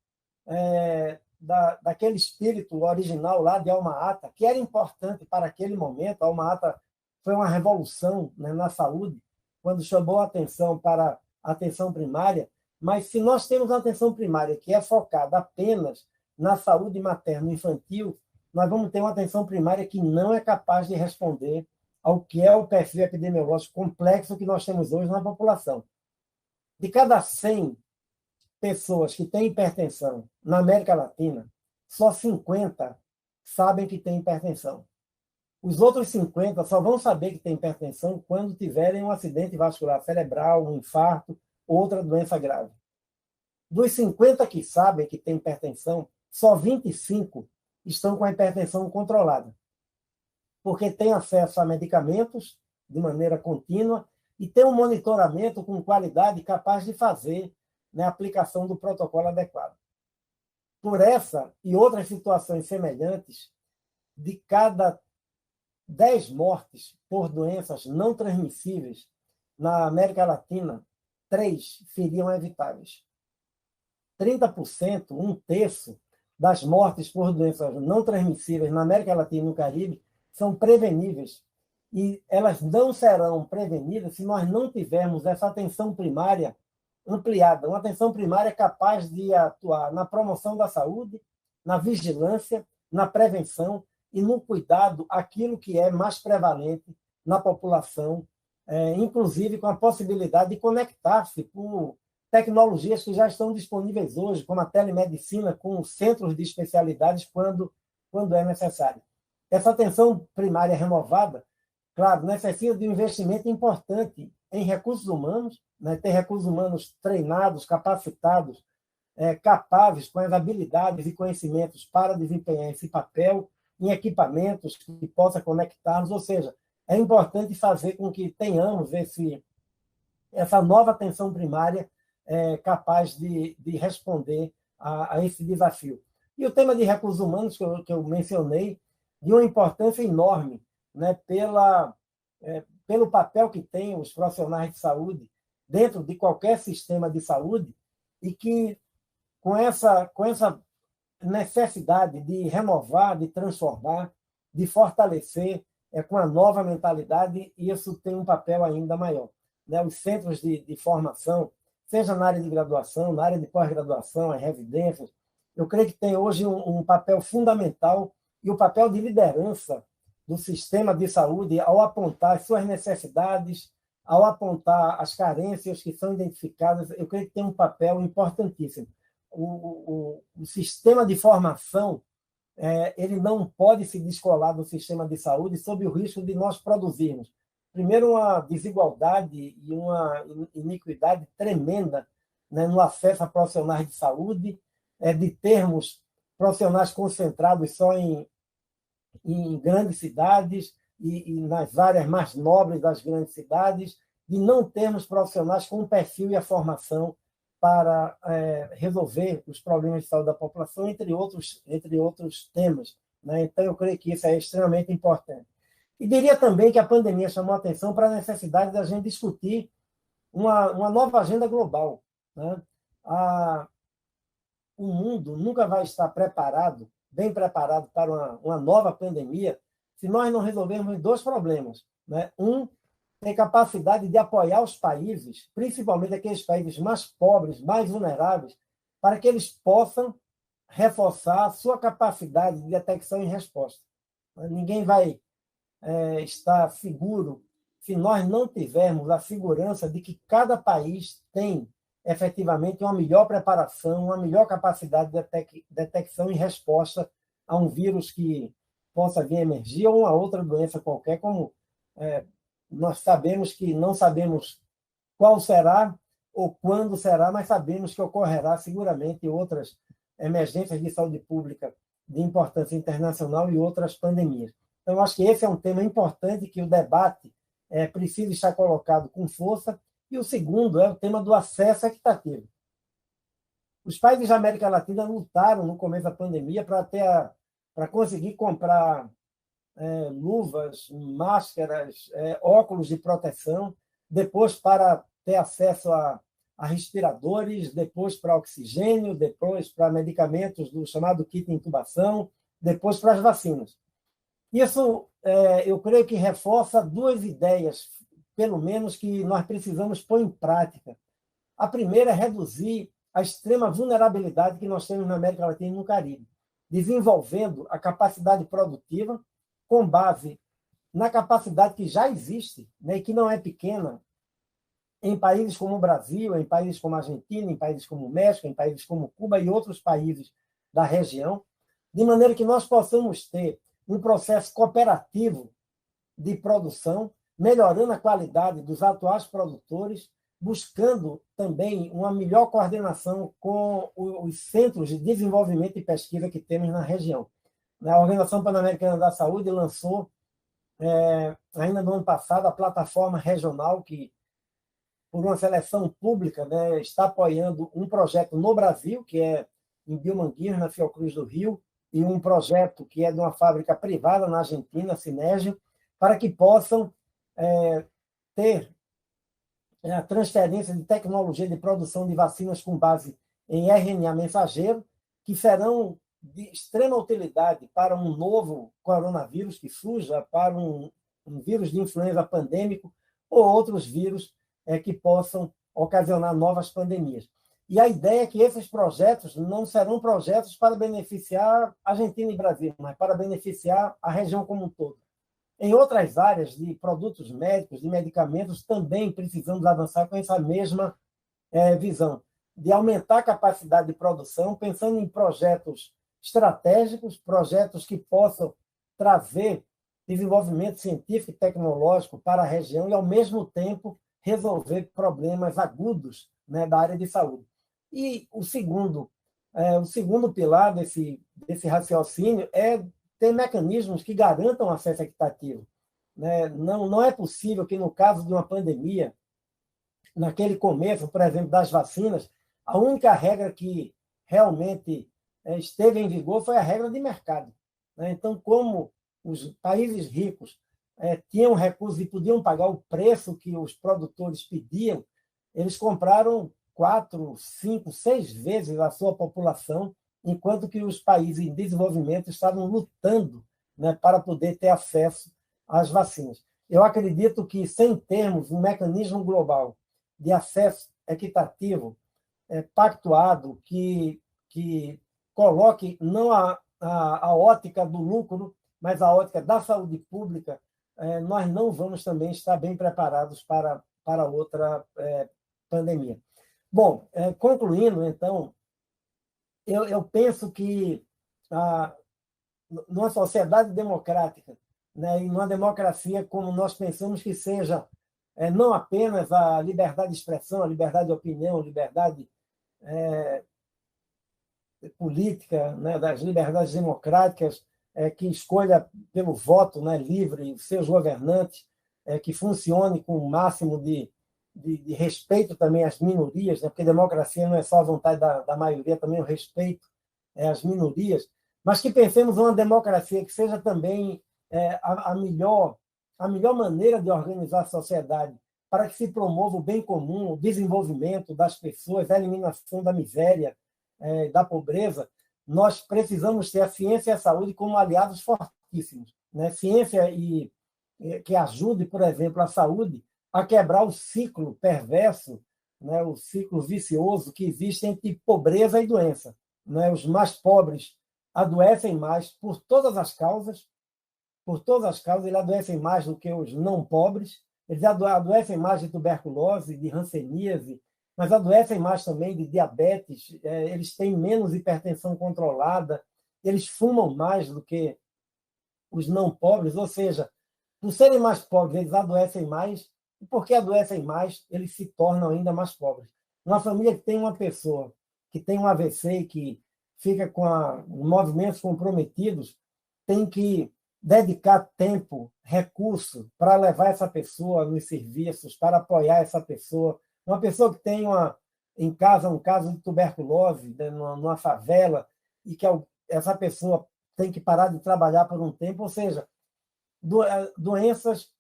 daquele espírito original lá de Alma-Ata, que era importante para aquele momento. A Alma-Ata foi uma revolução, né, na saúde, quando chamou a atenção para a atenção primária. Mas se nós temos uma atenção primária que é focada apenas na saúde materno-infantil, nós vamos ter uma atenção primária que não é capaz de responder ao que é o perfil epidemiológico complexo que nós temos hoje na população. De cada 100 pessoas que têm hipertensão na América Latina, só 50 sabem que têm hipertensão. Os outros 50 só vão saber que têm hipertensão quando tiverem um acidente vascular cerebral, um infarto, outra doença grave. Dos 50 que sabem que têm hipertensão, só 25 estão com a hipertensão controlada, porque têm acesso a medicamentos de maneira contínua e têm um monitoramento com qualidade capaz de fazer, né, a aplicação do protocolo adequado. Por essa e outras situações semelhantes, de cada 10 mortes por doenças não transmissíveis na América Latina, 3 seriam evitáveis. 30%, um terço, das mortes por doenças não transmissíveis na América Latina e no Caribe são preveníveis. E elas não serão prevenidas se nós não tivermos essa atenção primária ampliada, uma atenção primária capaz de atuar na promoção da saúde, na vigilância, na prevenção e no cuidado àquilo que é mais prevalente na população, inclusive com a possibilidade de conectar-se por tecnologias que já estão disponíveis hoje, como a telemedicina, com centros de especialidades quando é necessário. Essa atenção primária renovada, claro, necessita de um investimento importante em recursos humanos, né? Ter recursos humanos treinados, capacitados, capazes, com as habilidades e conhecimentos para desempenhar esse papel, em equipamentos que possa conectá-los, ou seja, é importante fazer com que tenhamos essa nova atenção primária capaz de responder a esse desafio. E o tema de recursos humanos, que eu mencionei, de uma importância enorme, né, pelo papel que têm os profissionais de saúde dentro de qualquer sistema de saúde, e que, com essa necessidade de renovar, de transformar, de fortalecer, com a nova mentalidade, isso tem um papel ainda maior. Né? Os centros de formação, seja na área de graduação, na área de pós-graduação, as residências, eu creio que tem hoje um papel fundamental, e o papel de liderança do sistema de saúde ao apontar as suas necessidades, ao apontar as carências que são identificadas, eu creio que tem um papel importantíssimo. O sistema de formação, ele não pode se descolar do sistema de saúde sob o risco de nós produzirmos, primeiro, uma desigualdade e uma iniquidade tremenda, né, no acesso a profissionais de saúde, de termos profissionais concentrados só em grandes cidades e nas áreas mais nobres das grandes cidades, de não termos profissionais com o perfil e a formação para resolver os problemas de saúde da população, entre outros temas, né? Então, eu creio que isso é extremamente importante. E diria também que a pandemia chamou a atenção para a necessidade da gente discutir uma nova agenda global, né? O mundo nunca vai estar bem preparado para uma nova pandemia, se nós não resolvermos dois problemas, né? Ter capacidade de apoiar os países, principalmente aqueles países mais pobres, mais vulneráveis, para que eles possam reforçar a sua capacidade de detecção e resposta. Ninguém vai estar seguro se nós não tivermos a segurança de que cada país tem efetivamente uma melhor preparação, uma melhor capacidade de detecção e resposta a um vírus que possa vir a emergir ou uma outra doença qualquer, como nós sabemos que não sabemos qual será ou quando será, mas sabemos que ocorrerá seguramente outras emergências de saúde pública de importância internacional e outras pandemias. Então, eu acho que esse é um tema importante que o debate precisa estar colocado com força. E o segundo é o tema do acesso equitativo. Os países da América Latina lutaram no começo da pandemia para conseguir comprar luvas, máscaras, óculos de proteção, depois para ter acesso a respiradores, depois para oxigênio, depois para medicamentos do chamado kit de intubação, depois para as vacinas. Isso, eu creio que reforça duas ideias, pelo menos, que nós precisamos pôr em prática. A primeira é reduzir a extrema vulnerabilidade que nós temos na América Latina e no Caribe, desenvolvendo a capacidade produtiva com base na capacidade que já existe, né, e que não é pequena, em países como o Brasil, em países como a Argentina, em países como o México, em países como Cuba e outros países da região, de maneira que nós possamos ter um processo cooperativo de produção, melhorando a qualidade dos atuais produtores, buscando também uma melhor coordenação com os centros de desenvolvimento e pesquisa que temos na região. A Organização Pan-Americana da Saúde lançou, ainda no ano passado, a plataforma regional que, por uma seleção pública, né, está apoiando um projeto no Brasil, que é em Biomanguinhos, na Fiocruz do Rio, e um projeto que é de uma fábrica privada na Argentina, a Sinérgio, para que possam ter a transferência de tecnologia de produção de vacinas com base em RNA mensageiro, que serão de extrema utilidade para um novo coronavírus que surja, para um vírus de influenza pandêmico ou outros vírus que possam ocasionar novas pandemias. E a ideia é que esses projetos não serão projetos para beneficiar Argentina e Brasil, mas para beneficiar a região como um todo. Em outras áreas de produtos médicos, de medicamentos, também precisamos avançar com essa mesma visão, de aumentar a capacidade de produção, pensando em projetos estratégicos, projetos que possam trazer desenvolvimento científico e tecnológico para a região e, ao mesmo tempo, resolver problemas agudos, né, da área de saúde. E o segundo pilar desse raciocínio é ter mecanismos que garantam acesso equitativo. Né? Não é possível que, no caso de uma pandemia, naquele começo, por exemplo, das vacinas, a única regra que realmente esteve em vigor foi a regra de mercado. Né? Então, como os países ricos tinham recursos e podiam pagar o preço que os produtores pediam, eles compraram 4, 5, 6 vezes a sua população, enquanto que os países em desenvolvimento estavam lutando, né, para poder ter acesso às vacinas. Eu acredito que, sem termos um mecanismo global de acesso equitativo, pactuado, que coloque não a ótica do lucro, mas a ótica da saúde pública, nós não vamos também estar bem preparados para outra pandemia. Bom, concluindo, então, eu penso que numa sociedade democrática, né, e numa democracia como nós pensamos que seja não apenas a liberdade de expressão, a liberdade de opinião, a liberdade política, né, das liberdades democráticas, que escolha pelo voto, né, livre seus governantes, que funcione com o máximo de de respeito também às minorias, né? Porque democracia não é só a vontade da maioria, também o respeito às minorias, mas que pensemos uma democracia que seja também a melhor maneira de organizar a sociedade para que se promova o bem comum, o desenvolvimento das pessoas, a eliminação da miséria, da pobreza. Nós precisamos ter a ciência e a saúde como aliados fortíssimos, né? Ciência que ajude, por exemplo, a saúde a quebrar o ciclo perverso, né? O ciclo vicioso que existe entre pobreza e doença, né? Os mais pobres adoecem mais por todas as causas, eles adoecem mais do que os não pobres, eles adoecem mais de tuberculose, de hanseníase, mas adoecem mais também de diabetes, eles têm menos hipertensão controlada, eles fumam mais do que os não pobres, ou seja, por serem mais pobres, eles adoecem mais, e porque adoecem mais, eles se tornam ainda mais pobres. Uma família que tem uma pessoa que tem um AVC e que fica com movimentos comprometidos, tem que dedicar tempo, recurso para levar essa pessoa nos serviços, para apoiar essa pessoa. Uma pessoa que tem em casa um caso de tuberculose, né, numa favela, e que essa pessoa tem que parar de trabalhar por um tempo, ou seja, doenças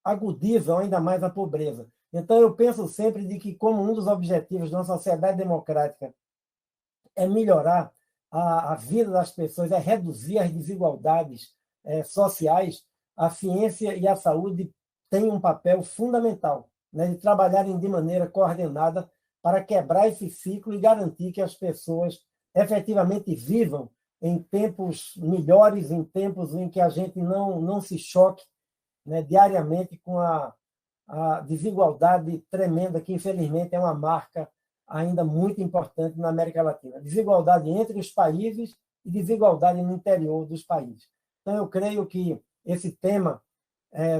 agudizam ainda mais a pobreza. Então, eu penso sempre de que, como um dos objetivos de uma sociedade democrática é melhorar a vida das pessoas, é reduzir as desigualdades sociais, a ciência e a saúde têm um papel fundamental, né, de trabalharem de maneira coordenada para quebrar esse ciclo e garantir que as pessoas efetivamente vivam em tempos melhores, em tempos em que a gente não se choque, né, diariamente com a desigualdade tremenda, que infelizmente é uma marca ainda muito importante na América Latina. Desigualdade entre os países e desigualdade no interior dos países. Então, eu creio que esse tema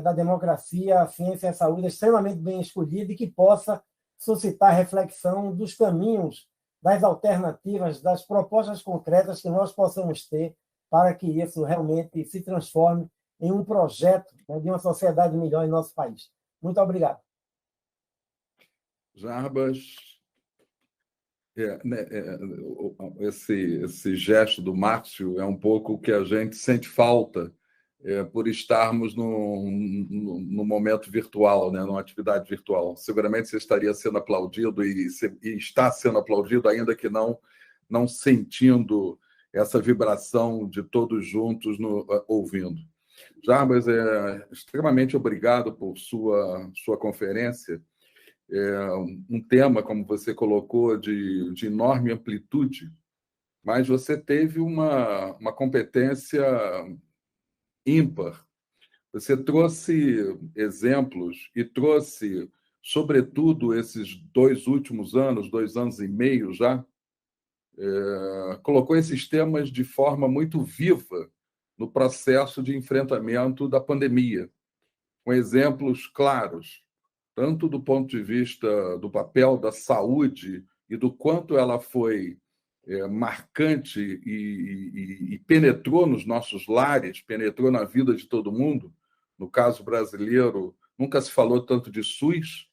da democracia, a ciência e a saúde é extremamente bem escolhido e que possa suscitar reflexão dos caminhos, das alternativas, das propostas concretas que nós possamos ter para que isso realmente se transforme em um projeto, né, de uma sociedade melhor em nosso país. Muito obrigado. Jarbas, esse gesto do Márcio é um pouco o que a gente sente falta por estarmos no momento virtual, né, numa atividade virtual. Seguramente você estaria sendo aplaudido e está sendo aplaudido, ainda que não sentindo essa vibração de todos juntos ouvindo. Jarbas, extremamente obrigado por sua conferência. Um tema, como você colocou, de enorme amplitude, mas você teve uma competência ímpar. Você trouxe exemplos e trouxe, sobretudo, esses 2 últimos anos, 2 anos e meio já, colocou esses temas de forma muito viva no processo de enfrentamento da pandemia, com exemplos claros, tanto do ponto de vista do papel da saúde e do quanto ela foi marcante e penetrou nos nossos lares, penetrou na vida de todo mundo. No caso brasileiro, nunca se falou tanto de SUS,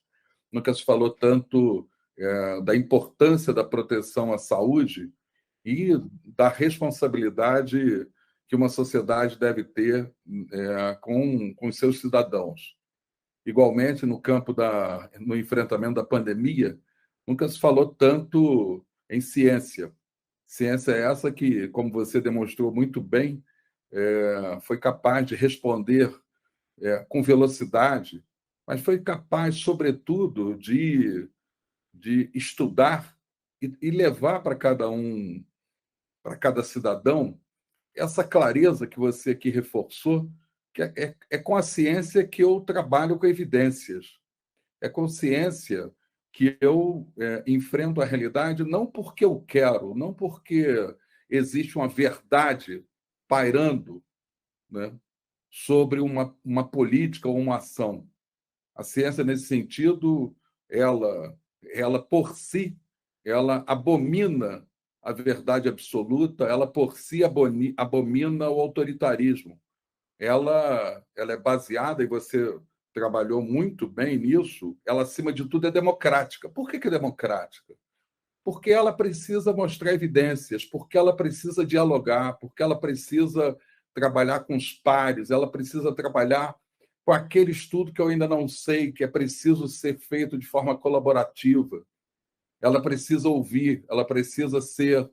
nunca se falou tanto da importância da proteção à saúde e da responsabilidade que uma sociedade deve ter com seus cidadãos. Igualmente, no campo no enfrentamento da pandemia, nunca se falou tanto em ciência. Ciência é essa que, como você demonstrou muito bem, foi capaz de responder com velocidade, mas foi capaz, sobretudo, de estudar e levar para cada cidadão, essa clareza que você aqui reforçou, que é com a ciência que eu trabalho com evidências. É com ciência que eu enfrento a realidade não porque eu quero, não porque existe uma verdade pairando, né, sobre uma política ou uma ação. A ciência, nesse sentido, ela por si, ela abomina a verdade absoluta, ela por si abomina o autoritarismo. Ela é baseada, e você trabalhou muito bem nisso, ela, acima de tudo, é democrática. Por que é democrática? Porque ela precisa mostrar evidências, porque ela precisa dialogar, porque ela precisa trabalhar com os pares, ela precisa trabalhar com aquele estudo que eu ainda não sei, que é preciso ser feito de forma colaborativa. Ela precisa ouvir, ela precisa ser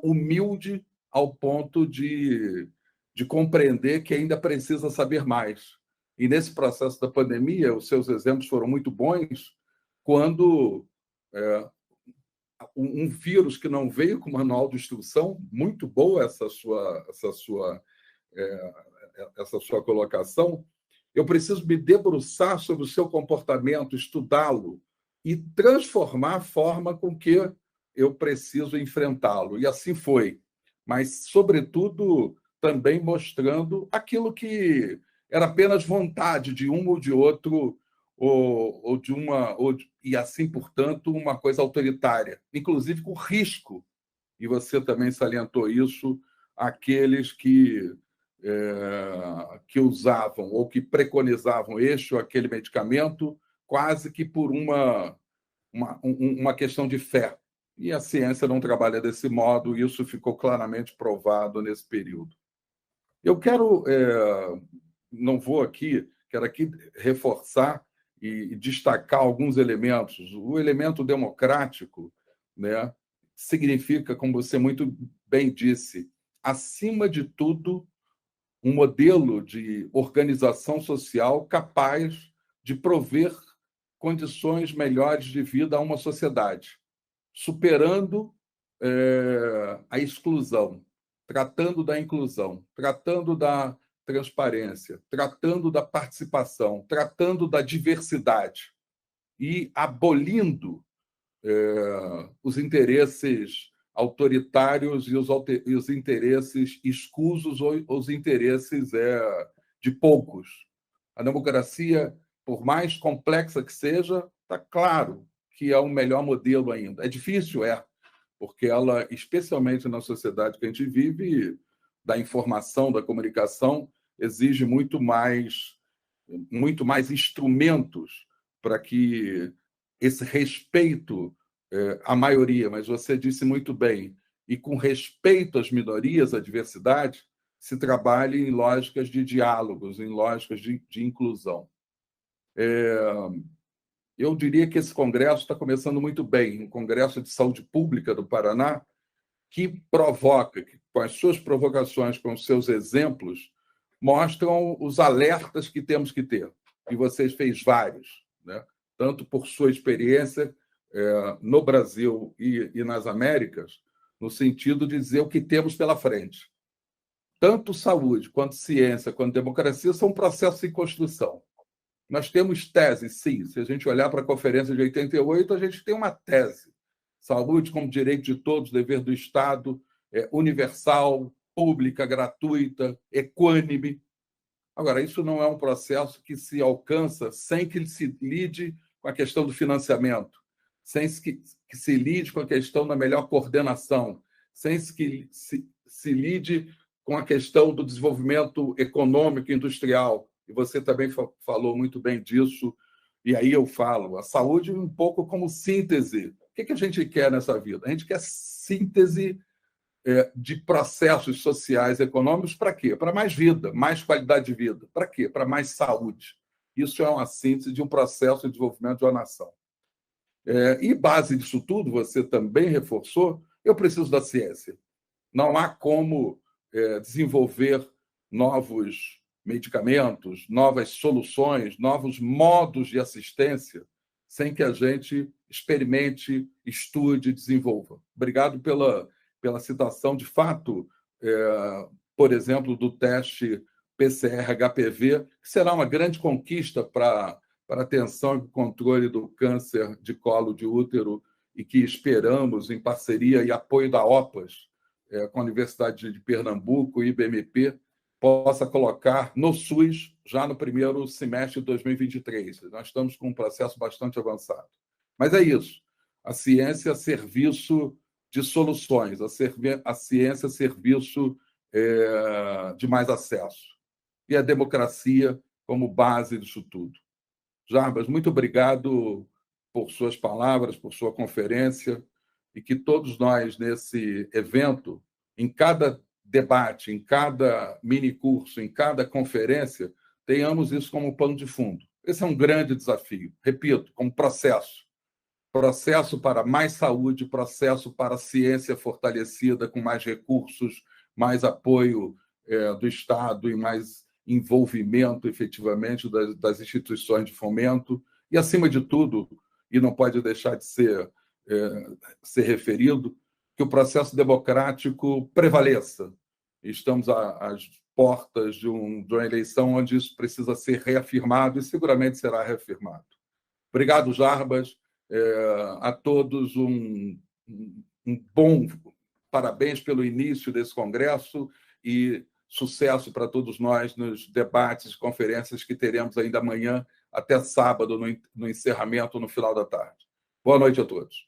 humilde ao ponto de compreender que ainda precisa saber mais. E nesse processo da pandemia, os seus exemplos foram muito bons quando um vírus que não veio com manual de instrução, muito boa essa sua colocação, eu preciso me debruçar sobre o seu comportamento, estudá-lo e transformar a forma com que eu preciso enfrentá-lo. E assim foi. Mas, sobretudo, também mostrando aquilo que era apenas vontade de um ou de outro, e assim, portanto, uma coisa autoritária, inclusive com risco, e você também salientou isso, aqueles que usavam ou que preconizavam este ou aquele medicamento quase que por uma questão de fé. E a ciência não trabalha desse modo, e isso ficou claramente provado nesse período. Eu quero aqui reforçar e destacar alguns elementos. O elemento democrático, né, significa, como você muito bem disse, acima de tudo, um modelo de organização social capaz de prover condições melhores de vida a uma sociedade, superando a exclusão, tratando da inclusão, tratando da transparência, tratando da participação, tratando da diversidade e abolindo os interesses autoritários e os interesses escusos ou os interesses de poucos. A democracia, por mais complexa que seja, está claro que é o melhor modelo ainda. É difícil, porque ela, especialmente na sociedade que a gente vive, da informação, da comunicação, exige muito mais instrumentos para que esse respeito à maioria, mas você disse muito bem, e com respeito às minorias, à diversidade, se trabalhe em lógicas de diálogos, em lógicas de inclusão. Eu diria que esse congresso está começando muito bem, um congresso de saúde pública do Paraná, que provoca, que, com as suas provocações, com os seus exemplos, mostram os alertas que temos que ter. E vocês fez vários, né? Tanto por sua experiência no Brasil e nas Américas, no sentido de dizer o que temos pela frente. Tanto saúde, quanto ciência, quanto democracia são processos em construção. Nós temos teses, sim. Se a gente olhar para a Conferência de 88, a gente tem uma tese. Saúde como direito de todos, dever do Estado, universal, pública, gratuita, equânime. Agora, isso não é um processo que se alcança sem que se lide com a questão do financiamento, sem que se lide com a questão da melhor coordenação, sem que se lide com a questão do desenvolvimento econômico e industrial. E você também falou muito bem disso, e aí eu falo, a saúde um pouco como síntese. O que a gente quer nessa vida? A gente quer síntese de processos sociais e econômicos para quê? Para mais vida, mais qualidade de vida. Para quê? Para mais saúde. Isso é uma síntese de um processo de desenvolvimento de uma nação. E base disso tudo, você também reforçou, eu preciso da ciência. Não há como desenvolver novos medicamentos, novas soluções, novos modos de assistência, sem que a gente experimente, estude, desenvolva. Obrigado pela citação. De fato, por exemplo, do teste PCR-HPV, que será uma grande conquista para a atenção e controle do câncer de colo de útero e que esperamos, em parceria e apoio da OPAS, com a Universidade de Pernambuco e IBMP, possa colocar no SUS já no primeiro semestre de 2023. Nós estamos com um processo bastante avançado. Mas é isso. A ciência a serviço de soluções, a ciência a serviço de mais acesso. E a democracia como base disso tudo. Jarbas, muito obrigado por suas palavras, por sua conferência, e que todos nós, nesse evento, em cada debate, em cada mini-curso, em cada conferência, tenhamos isso como pano de fundo. Esse é um grande desafio, repito, como processo. Processo para mais saúde, processo para ciência fortalecida, com mais recursos, mais apoio do Estado e mais envolvimento, efetivamente, das instituições de fomento. E, acima de tudo, e não pode deixar de ser referido, que o processo democrático prevaleça. Estamos às portas de uma eleição onde isso precisa ser reafirmado e seguramente será reafirmado. Obrigado, Jarbas. A todos um bom parabéns pelo início desse congresso e sucesso para todos nós nos debates e conferências que teremos ainda amanhã até sábado, no encerramento, no final da tarde. Boa noite a todos.